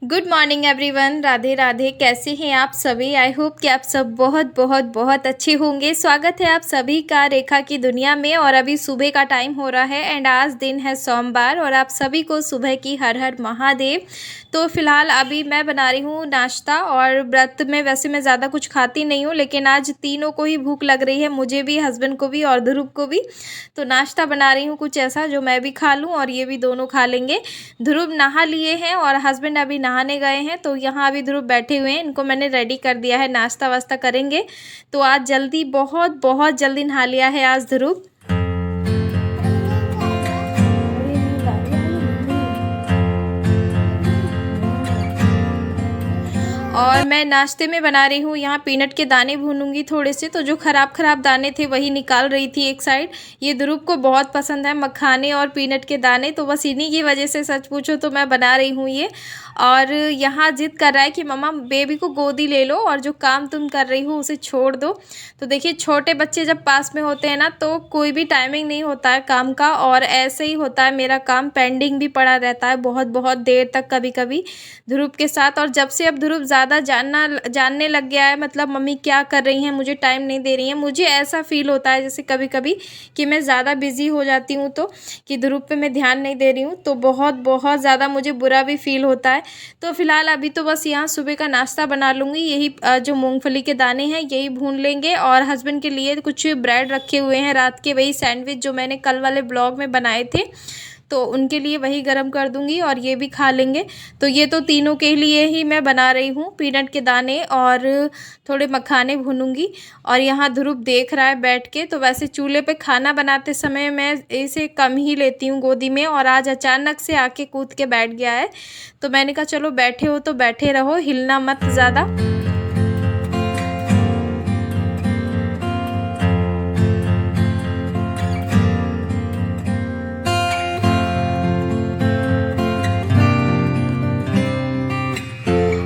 Good morning everyone. Radhe Radhe. कैसे हैं आप सभी? आई होप कि आप सब बहुत बहुत बहुत अच्छे होंगे। स्वागत है आप सभी का रेखा की दुनिया में। और अभी सुबह का टाइम हो रहा है एंड आज दिन है सोमवार और आप सभी को सुबह की हर हर महादेव। तो फिलहाल अभी मैं बना रही हूँ नाश्ता। और व्रत में वैसे मैं ज़्यादा कुछ खाती नहीं हूँ, लेकिन आज तीनों को ही भूख लग रही है, मुझे भी, हस्बैंड को भी और ध्रुव को भी। तो नाश्ता बना रही हूँ कुछ ऐसा जो मैं भी खा लूँ और ये भी दोनों खा लेंगे। ध्रुव नहा लिए हैं और हस्बैंड अभी नहाने गए हैं, तो यहाँ अभी ध्रुव बैठे हुए हैं। इनको मैंने रेडी कर दिया है, नाश्ता वास्ता करेंगे। तो आज जल्दी, बहुत बहुत जल्दी नहा लिया है आज ध्रुव। और मैं नाश्ते में बना रही हूँ यहाँ पीनट के दाने भूनूंगी थोड़े से। तो जो ख़राब दाने थे वही निकाल रही थी एक साइड। ये ध्रुव को बहुत पसंद है मखाने और पीनट के दाने, तो बस इन्हीं की वजह से सच पूछो तो मैं बना रही हूँ ये। और यहाँ जिद कर रहा है कि मम्मा बेबी को गोदी ले लो और जो काम तुम कर रही हो उसे छोड़ दो। तो देखिए, छोटे बच्चे जब पास में होते हैं ना तो कोई भी टाइमिंग नहीं होता है काम का। और ऐसे ही होता है, मेरा काम पेंडिंग भी पड़ा रहता है बहुत बहुत देर तक कभी कभी ध्रुव के साथ। और जब से अब ध्रुव ज़्यादा जानने लग गया है, मतलब मम्मी क्या कर रही हैं, मुझे टाइम नहीं दे रही हैं, मुझे ऐसा फील होता है जैसे कभी कभी कि मैं ज़्यादा बिजी हो जाती हूँ, तो कि ध्रुव पे मैं ध्यान नहीं दे रही हूँ, तो बहुत बहुत ज़्यादा मुझे बुरा भी फील होता है। तो फिलहाल अभी तो बस यहाँ सुबह का नाश्ता बना लूँगी। यही जो मूंगफली के दाने हैं यही भून लेंगे। और हस्बैंड के लिए कुछ ब्रेड रखे हुए हैं रात के, वही सैंडविच जो मैंने कल वाले ब्लॉग में बनाए थे, तो उनके लिए वही गरम कर दूंगी और ये भी खा लेंगे। तो ये तो तीनों के लिए ही मैं बना रही हूँ, पीनट के दाने और थोड़े मखाने भूनूंगी। और यहाँ ध्रुव देख रहा है बैठ के। तो वैसे चूल्हे पे खाना बनाते समय मैं इसे कम ही लेती हूँ गोदी में, और आज अचानक से आके कूद के बैठ गया है। तो मैंने कहा चलो बैठे हो तो बैठे रहो, हिलना मत ज़्यादा।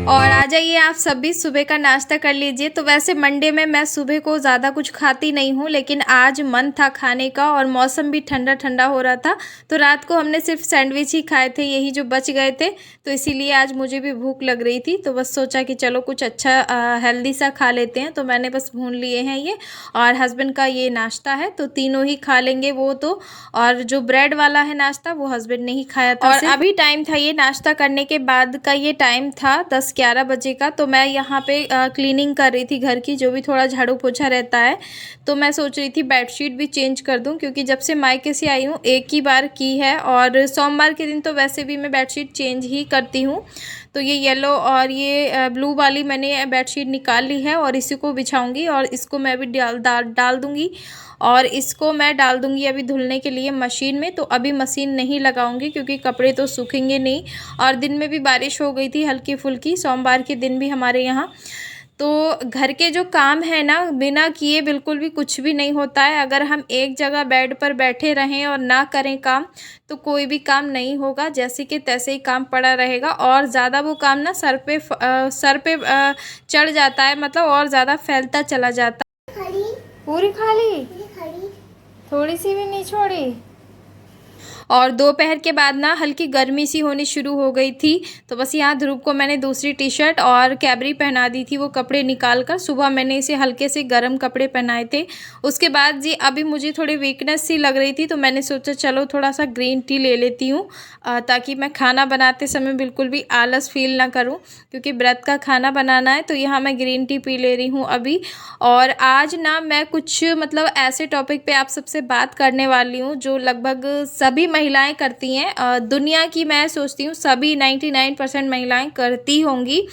और आ जाइए आप सभी, सुबह का नाश्ता कर लीजिए। तो वैसे मंडे में मैं सुबह को ज़्यादा कुछ खाती नहीं हूँ, लेकिन आज मन था खाने का और मौसम भी ठंडा ठंडा हो रहा था। तो रात को हमने सिर्फ सैंडविच ही खाए थे, यही जो बच गए थे। तो इसीलिए आज मुझे भी भूख लग रही थी, तो बस सोचा कि चलो कुछ अच्छा हेल्दी सा खा लेते हैं। तो मैंने बस भून लिए हैं ये, और हस्बैंड का ये नाश्ता है तो तीनों ही खा लेंगे वो तो। और जो ब्रेड वाला है नाश्ता वो हस्बैंड ने ही खाया था। और अभी टाइम था, ये नाश्ता करने के बाद का ये टाइम था 10-11 बजे का। तो मैं यहाँ पे क्लीनिंग कर रही थी घर की, जो भी थोड़ा झाड़ू पोछा रहता है। तो मैं सोच रही थी बेडशीट भी चेंज कर दूं, क्योंकि जब से मायके से आई हूँ एक ही बार की है। और सोमवार के दिन तो वैसे भी मैं बेडशीट चेंज ही करती हूँ। तो ये येलो और ये ब्लू वाली मैंने बेडशीट निकाल ली है और इसी को बिछाऊंगी। और इसको मैं भी डाल दूंगी। और इसको मैं डाल दूंगी अभी धुलने के लिए मशीन में। तो अभी मशीन नहीं लगाऊंगी क्योंकि कपड़े तो सूखेंगे नहीं। और दिन में भी बारिश हो गई थी हल्की फुल्की, सोमवार के दिन भी हमारे यहाँ। तो घर के जो काम है ना, बिना किए बिल्कुल भी कुछ भी नहीं होता है। अगर हम एक जगह बेड पर बैठे रहें और ना करें काम, तो कोई भी काम नहीं होगा, जैसे कि तैसे ही काम पड़ा रहेगा। और ज़्यादा वो काम ना सर पे चढ़ जाता है, मतलब और ज़्यादा फैलता चला जाता है। पूरी खा ली, थोड़ी सी भी नहीं छोड़ी। और दोपहर के बाद ना हल्की गर्मी सी होनी शुरू हो गई थी। तो बस यहाँ ध्रुव को मैंने दूसरी टी शर्ट और कैबरी पहना दी थी, वो कपड़े निकाल कर। सुबह मैंने इसे हल्के से गर्म कपड़े पहनाए थे। उसके बाद जी अभी मुझे थोड़ी वीकनेस सी लग रही थी, तो मैंने सोचा चलो थोड़ा सा ग्रीन टी ले लेती हूँ, ताकि मैं खाना बनाते समय बिल्कुल भी आलस फील ना करूँ, क्योंकि व्रत का खाना बनाना है। तो यहाँ मैं ग्रीन टी पी ले रही हूँ अभी। और आज ना मैं कुछ मतलब ऐसे टॉपिक पे आप सबसे बात करने वाली हूँ जो लगभग सभी महिलाएं करती हैं। दुनिया की मैं सोचती हूँ सभी 99% महिलाएं करती होंगी।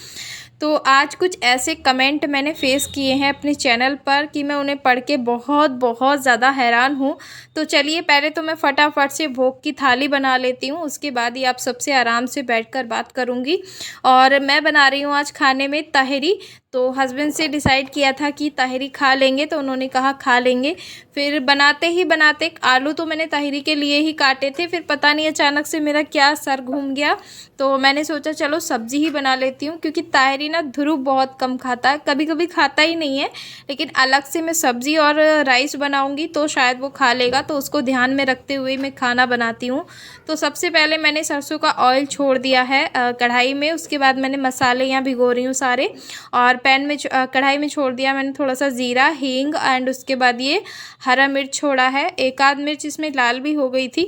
तो आज कुछ ऐसे कमेंट मैंने फेस किए हैं अपने चैनल पर कि मैं उन्हें पढ़ के बहुत बहुत ज़्यादा हैरान हूँ। तो चलिए पहले तो मैं फटाफट से भोग की थाली बना लेती हूँ, उसके बाद ही आप सबसे आराम से बैठकर बात करूँगी। और मैं बना रही हूँ आज खाने में तहरी। तो हस्बैंड से डिसाइड किया था कि ताहिरी खा लेंगे, तो उन्होंने कहा खा लेंगे। फिर बनाते ही बनाते आलू तो मैंने ताहिरी के लिए ही काटे थे, फिर पता नहीं अचानक से मेरा क्या सर घूम गया, तो मैंने सोचा चलो सब्ज़ी ही बना लेती हूँ। क्योंकि ताहिरी ना ध्रुव बहुत कम खाता है, कभी कभी खाता ही नहीं है, लेकिन अलग से मैं सब्ज़ी और राइस बनाऊँगी तो शायद वो खा लेगा, तो उसको ध्यान में रखते हुए मैं खाना बनाती हूँ। तो सबसे पहले मैंने सरसों का ऑयल छोड़ दिया है कढ़ाई में, उसके बाद मैंने मसाले यहाँ भिगो रही हूँ सारे, और पैन में कढ़ाई में छोड़ दिया मैंने थोड़ा सा ज़ीरा, हींग, एंड उसके बाद ये हरा मिर्च छोड़ा है, एक आध मिर्च इसमें लाल भी हो गई थी।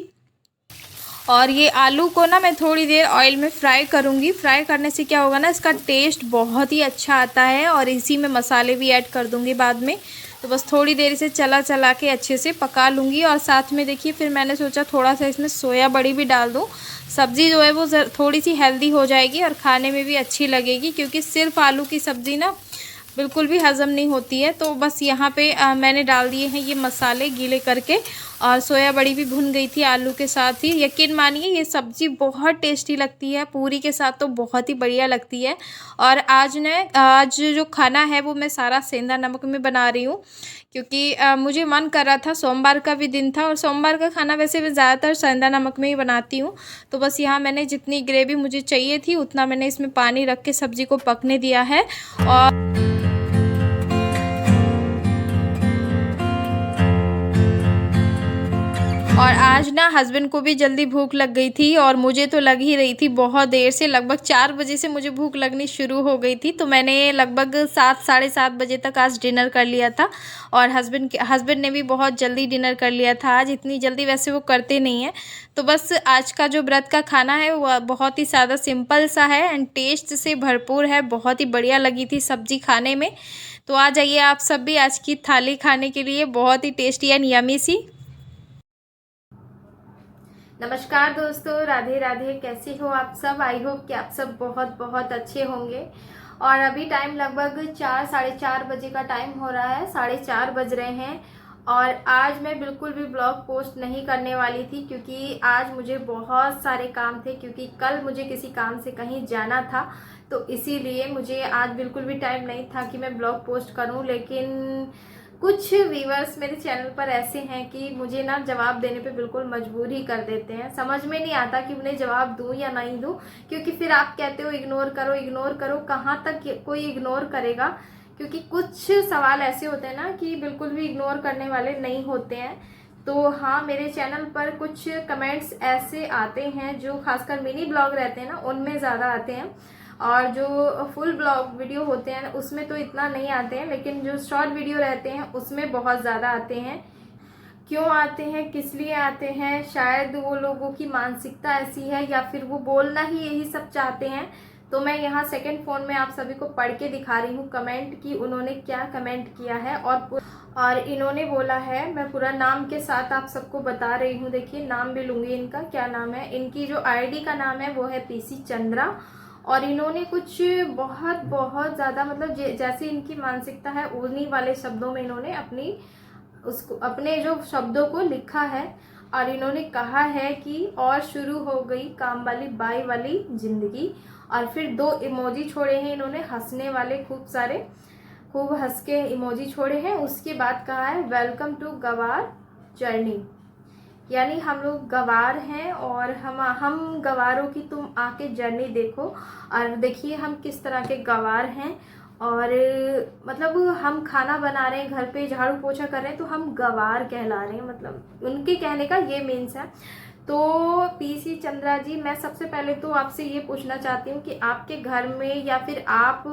और ये आलू को ना मैं थोड़ी देर ऑयल में फ्राई करूँगी। फ्राई करने से क्या होगा ना, इसका टेस्ट बहुत ही अच्छा आता है, और इसी में मसाले भी ऐड कर दूँगी बाद में। तो बस थोड़ी देर इसे चला चला के अच्छे से पका लूँगी। और साथ में देखिए फिर मैंने सोचा थोड़ा सा इसमें सोया बड़ी भी डाल दूँ, सब्ज़ी जो है वो थोड़ी सी हेल्दी हो जाएगी और खाने में भी अच्छी लगेगी, क्योंकि सिर्फ आलू की सब्ज़ी ना बिल्कुल भी हज़म नहीं होती है। तो बस यहाँ पे मैंने डाल दिए हैं ये मसाले गीले करके, और सोया बड़ी भी भुन गई थी आलू के साथ ही। यकीन मानिए ये सब्ज़ी बहुत टेस्टी लगती है, पूरी के साथ तो बहुत ही बढ़िया लगती है। और आज जो खाना है वो मैं सारा सेंधा नमक में बना रही हूँ, क्योंकि मुझे मन कर रहा था, सोमवार का भी दिन था, और सोमवार का खाना वैसे मैं ज़्यादातर सेंधा नमक में ही बनाती हूँ। तो बस यहाँ मैंने जितनी ग्रेवी मुझे चाहिए थी उतना मैंने इसमें पानी रख के सब्ज़ी को पकने दिया है। और आज ना हस्बैंड को भी जल्दी भूख लग गई थी, और मुझे तो लग ही रही थी बहुत देर से, लगभग 4 बजे से मुझे भूख लगनी शुरू हो गई थी। तो मैंने लगभग 7 साढ़े 7 बजे तक आज डिनर कर लिया था, और हस्बैंड ने भी बहुत जल्दी डिनर कर लिया था। आज इतनी जल्दी वैसे वो करते नहीं हैं। तो बस आज का जो व्रत का खाना है वो बहुत ही सादा सिंपल सा है, एंड टेस्ट से भरपूर है, बहुत ही बढ़िया लगी थी सब्ज़ी खाने में। तो आ जाइए आप सब भी आज की थाली खाने के लिए, बहुत ही टेस्टी एंड यमी सी। नमस्कार दोस्तों, राधे राधे। कैसे हो आप सब? आई होप कि आप सब बहुत बहुत अच्छे होंगे। और अभी टाइम लगभग 4 साढ़े 4 बजे का टाइम हो रहा है, 4:30 बज रहे हैं। और आज मैं बिल्कुल भी ब्लॉग पोस्ट नहीं करने वाली थी, क्योंकि आज मुझे बहुत सारे काम थे, क्योंकि कल मुझे किसी काम से कहीं जाना था, तो इसीलिए मुझे आज बिल्कुल भी टाइम नहीं था कि मैं ब्लॉग पोस्ट करूं। लेकिन कुछ व्यूवर्स मेरे चैनल पर ऐसे हैं कि मुझे ना जवाब देने पे बिल्कुल मजबूर ही कर देते हैं। समझ में नहीं आता कि उन्हें जवाब दूं या नहीं दूं, क्योंकि फिर आप कहते हो इग्नोर करो इग्नोर करो। कहाँ तक कोई इग्नोर करेगा, क्योंकि कुछ सवाल ऐसे होते हैं ना कि बिल्कुल भी इग्नोर करने वाले नहीं होते हैं। तो हाँ, मेरे चैनल पर कुछ कमेंट्स ऐसे आते हैं जो खासकर मिनी ब्लॉग रहते हैं ना, उनमें ज़्यादा आते हैं, और जो फुल ब्लॉग वीडियो होते हैं उसमें तो इतना नहीं आते हैं, लेकिन जो शॉर्ट वीडियो रहते हैं उसमें बहुत ज़्यादा आते हैं। क्यों आते हैं, किस लिए आते हैं? शायद वो लोगों की मानसिकता ऐसी है, या फिर वो बोलना ही यही सब चाहते हैं। तो मैं यहाँ सेकंड फोन में आप सभी को पढ़ के दिखा रही हूँ कमेंट कि उन्होंने क्या कमेंट किया है। और इन्होंने बोला है, मैं पूरा नाम के साथ आप सबको बता रही हूँ। देखिए, नाम भी लूँगी इनका, क्या नाम है इनकी, जो आईडी का नाम है वो है पीसी चंद्रा। और इन्होंने कुछ बहुत बहुत ज़्यादा, मतलब जैसे इनकी मानसिकता है उन्हीं वाले शब्दों में इन्होंने अपने जो शब्दों को लिखा है। और इन्होंने कहा है कि और शुरू हो गई काम वाली बाई वाली जिंदगी। और फिर 2 इमोजी छोड़े हैं इन्होंने हंसने वाले, खूब सारे, खूब हंस के इमोजी छोड़े हैं। उसके बाद कहा है वेलकम टू गवार जर्नी, यानी हम लोग गवार हैं, और हम गवारों की तुम आके जर्नी देखो। और देखिए हम किस तरह के गवार हैं। और मतलब हम खाना बना रहे हैं, घर पे झाड़ू पोछा कर रहे हैं, तो हम गवार कहला रहे हैं, मतलब उनके कहने का ये मीन्स है। तो पीसी चंद्रा जी, मैं सबसे पहले तो आपसे ये पूछना चाहती हूँ कि आपके घर में या फिर आप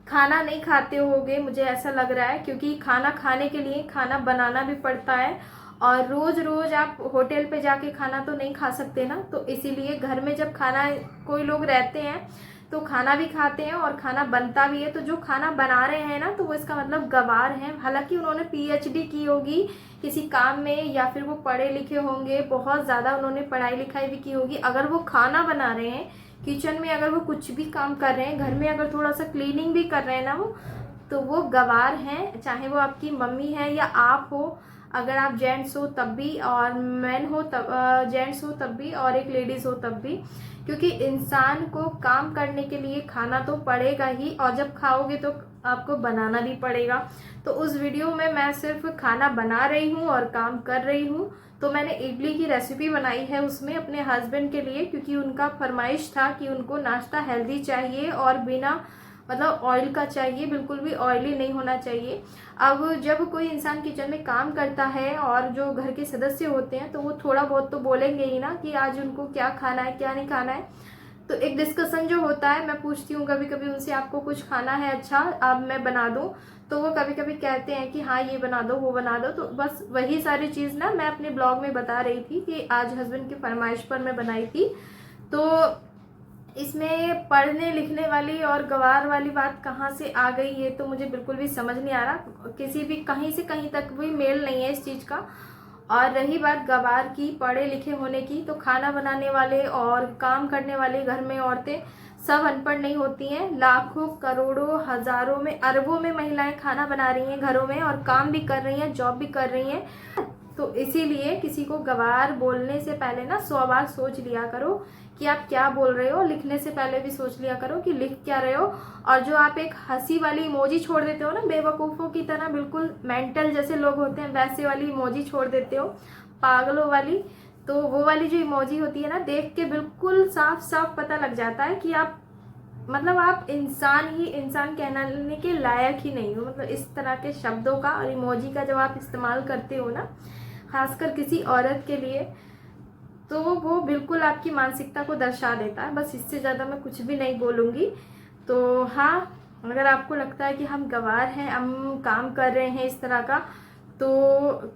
खाना नहीं खाते होगे, मुझे ऐसा लग रहा है, क्योंकि खाना खाने के लिए खाना बनाना भी पड़ता है, और रोज़ रोज़ आप होटल पे जाके खाना तो नहीं खा सकते ना। तो इसीलिए घर में जब खाना कोई लोग रहते हैं तो खाना भी खाते हैं और खाना बनता भी है। तो जो खाना बना रहे हैं ना, तो वो इसका मतलब गवार हैं। हालांकि उन्होंने पीएचडी की होगी किसी काम में, या फिर वो पढ़े लिखे होंगे, बहुत ज़्यादा उन्होंने पढ़ाई लिखाई भी की होगी। अगर वो खाना बना रहे हैं किचन में, अगर वो कुछ भी काम कर रहे हैं घर में, अगर थोड़ा सा क्लीनिंग भी कर रहे हैं ना वो, तो वो गवार हैं। चाहे वो आपकी मम्मी है या आप हो, अगर आप जेंट्स हो तब भी, और मैन हो तब, जेंट्स हो तब भी, और एक लेडीज़ हो तब भी, क्योंकि इंसान को काम करने के लिए खाना तो पड़ेगा ही, और जब खाओगे तो आपको बनाना भी पड़ेगा। तो उस वीडियो में मैं सिर्फ खाना बना रही हूँ और काम कर रही हूँ। तो मैंने इडली की रेसिपी बनाई है उसमें अपने हस्बैंड के लिए, क्योंकि उनका फरमाइश था कि उनको नाश्ता हेल्दी चाहिए और बिना मतलब ऑयल का चाहिए, बिल्कुल भी ऑयली नहीं होना चाहिए। अब जब कोई इंसान किचन में काम करता है और जो घर के सदस्य होते हैं तो वो थोड़ा बहुत तो बोलेंगे ही ना कि आज उनको क्या खाना है क्या नहीं खाना है। तो एक डिस्कशन जो होता है, मैं पूछती हूँ कभी कभी उनसे आपको कुछ खाना है, अच्छा अब मैं बना दूँ, तो वो कभी कभी कहते हैं कि हाँ ये बना दो वो बना दो। तो बस वही सारी चीज़ ना मैं अपने ब्लॉग में बता रही थी कि आज हस्बैंड की फरमाइश पर मैं बनाई थी। तो इसमें पढ़ने लिखने वाली और गवार वाली बात कहाँ से आ गई, ये तो मुझे बिल्कुल भी समझ नहीं आ रहा। किसी भी कहीं से कहीं तक भी मेल नहीं है इस चीज़ का। और रही बात गवार की, पढ़े लिखे होने की, तो खाना बनाने वाले और काम करने वाले घर में औरतें सब अनपढ़ नहीं होती हैं। लाखों करोड़ों हजारों में अरबों में महिलाएं खाना बना रही हैं घरों में, और काम भी कर रही हैं, जॉब भी कर रही हैं। तो इसीलिए किसी को गवार बोलने से पहले ना 100 बार सोच लिया करो कि आप क्या बोल रहे हो। लिखने से पहले भी सोच लिया करो कि लिख क्या रहे हो। और जो आप एक हंसी वाली इमोजी छोड़ देते हो ना, बेवकूफ़ों की तरह, बिल्कुल मेंटल जैसे लोग होते हैं वैसे वाली इमोजी छोड़ देते हो, पागलों वाली, तो वो वाली जो इमोजी होती है ना, देख के बिल्कुल साफ साफ पता लग जाता है कि आप मतलब आप इंसान ही इंसान कहलाने के लायक ही नहीं हो। मतलब इस तरह के शब्दों का और इमोजी का जब आप इस्तेमाल करते हो ना, खासकर किसी औरत के लिए, तो वो बिल्कुल आपकी मानसिकता को दर्शा देता है। बस इससे ज़्यादा मैं कुछ भी नहीं बोलूँगी। तो हाँ, अगर आपको लगता है कि हम गंवार हैं, हम काम कर रहे हैं इस तरह का, तो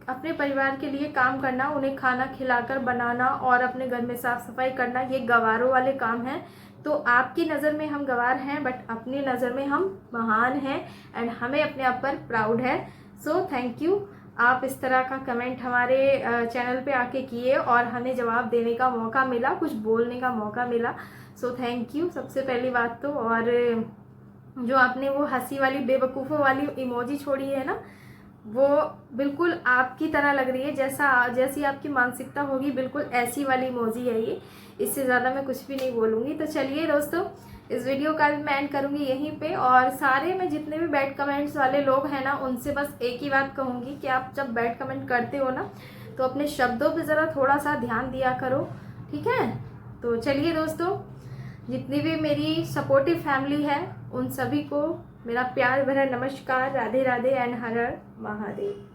अपने परिवार के लिए काम करना, उन्हें खाना खिलाकर बनाना और अपने घर में साफ सफाई करना, ये गंवारों वाले काम हैं। तो आपकी नज़र में हम गंवार हैं, बट अपनी नज़र में हम महान हैं, एंड हमें अपने आप पर प्राउड है। सो थैंक यू, आप इस तरह का कमेंट हमारे चैनल पे आके किए और हमें जवाब देने का मौका मिला, कुछ बोलने का मौका मिला। सो थैंक यू सबसे पहली बात तो। और जो आपने वो हंसी वाली बेवकूफ़ों वाली इमोजी छोड़ी है ना, वो बिल्कुल आपकी तरह लग रही है, जैसी आपकी मानसिकता होगी बिल्कुल ऐसी वाली इमोजी है ये। इससे ज़्यादा मैं कुछ भी नहीं बोलूँगी। तो चलिए दोस्तों, इस वीडियो का भी मैं एंड करूँगी यहीं पे। और सारे में जितने भी बैड कमेंट्स वाले लोग हैं ना, उनसे बस एक ही बात कहूँगी कि आप जब बैड कमेंट करते हो ना, तो अपने शब्दों पे ज़रा थोड़ा सा ध्यान दिया करो, ठीक है। तो चलिए दोस्तों, जितनी भी मेरी सपोर्टिव फैमिली है उन सभी को मेरा प्यार भरा नमस्कार, राधे राधे एंड हर हर महादेव।